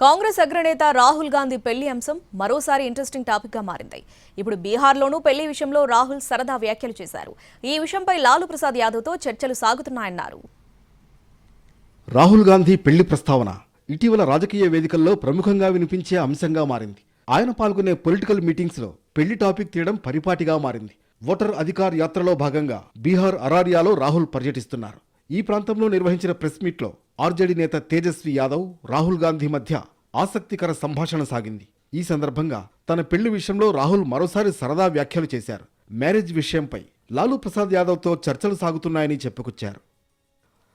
కాంగ్రెస్ అగ్రనేత రాహుల్ గాంధీ పెళ్లి అంశం మరోసారి ఇంట్రెస్టింగ్ టాపిక్ గా మారింది. ఇప్పుడు బీహార్లోనూ పెళ్లి విషయంలో రాహుల్ సరదా వ్యాఖ్యలు చేశారు. ఈ విషయంపై లాలూ ప్రసాద్ యాదవ్తో చర్చలు సాగుతున్నాయన్నారు. రాహుల్ గాంధీ పెళ్లి ప్రస్తావన ఇటీవల రాజకీయ వేదికల్లో ప్రముఖంగా వినిపించే అంశంగా మారింది. ఆయన పాల్గొనే పొలిటికల్ మీటింగ్స్ లో పెళ్లి టాపిక్ తీయడం పరిపాటిగా మారింది. ఓటర్ అధికార్ యాత్రలో భాగంగా బీహార్ అరారియాలో రాహుల్ పర్యటిస్తున్నారు. ఈ ప్రాంతంలో నిర్వహించిన ప్రెస్ మీట్లో ఆర్జేడీ నేత తేజస్వి యాదవ్, రాహుల్ గాంధీ మధ్య ఆసక్తికర సంభాషణ సాగింది. ఈ సందర్భంగా తన పెళ్లి విషయంలో రాహుల్ మరోసారి సరదా వ్యాఖ్యలు చేశారు. మ్యారేజ్ విషయంపై లాలూ ప్రసాద్ యాదవ్తో చర్చలు సాగుతున్నాయని చెప్పుకొచ్చారు.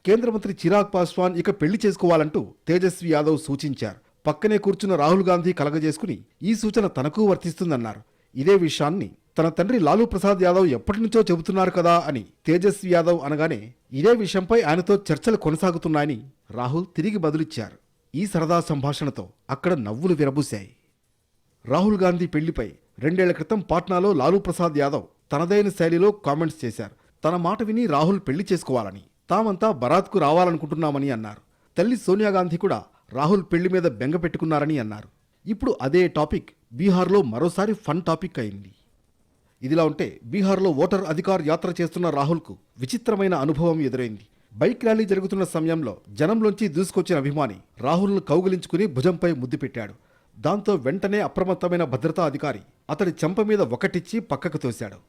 కేంద్ర మంత్రి చిరాగ్ పాస్వాన్ ఇక పెళ్లి చేసుకోవాలంటూ తేజస్వి యాదవ్ సూచించారు. పక్కనే కూర్చున్న రాహుల్ గాంధీ కలగజేసుకుని ఈ సూచన తనకు వర్తిస్తుందన్నారు. ఇదే విషయాన్ని తన తండ్రి లాలూ ప్రసాద్ యాదవ్ ఎప్పటి నుంచో చెబుతున్నారు కదా అని తేజస్వి యాదవ్ అనగానే ఇదే విషయంపై ఆయనతో చర్చలు కొనసాగుతున్నాయని రాహుల్ తిరిగి బదులిచ్చారు. ఈ సరదా సంభాషణతో అక్కడ నవ్వులు విరబూశాయి. రాహుల్ గాంధీ పెళ్లిపై 2 ఏళ్ల క్రితం పాట్నాలో లాలూ ప్రసాద్ యాదవ్ తనదైన శైలిలో కామెంట్స్ చేశారు. తన మాట విని రాహుల్ పెళ్లి చేసుకోవాలని, తామంతా బరాత్కు రావాలనుకుంటున్నామని అన్నారు. తల్లి సోనియా గాంధీ కూడా రాహుల్ పెళ్లి మీద బెంగ పెట్టుకున్నారని అన్నారు. ఇప్పుడు అదే టాపిక్ బీహార్లో మరోసారి ఫన్ టాపిక్ అయింది. ఇదిలా ఉంటే బీహార్లో ఓటర్ అధికార్ యాత్ర చేస్తున్న రాహుల్కు విచిత్రమైన అనుభవం ఎదురైంది. బైక్ ర్యాలీ జరుగుతున్న సమయంలో జనంలోంచి దూసుకొచ్చిన అభిమాని రాహుల్ను కౌగిలించుకుని భుజంపై ముద్దు పెట్టాడు. దాంతో వెంటనే అప్రమత్తమైన భద్రతా అధికారి అతడి చెంప మీద ఒకటిచ్చి పక్కకు తోశాడు.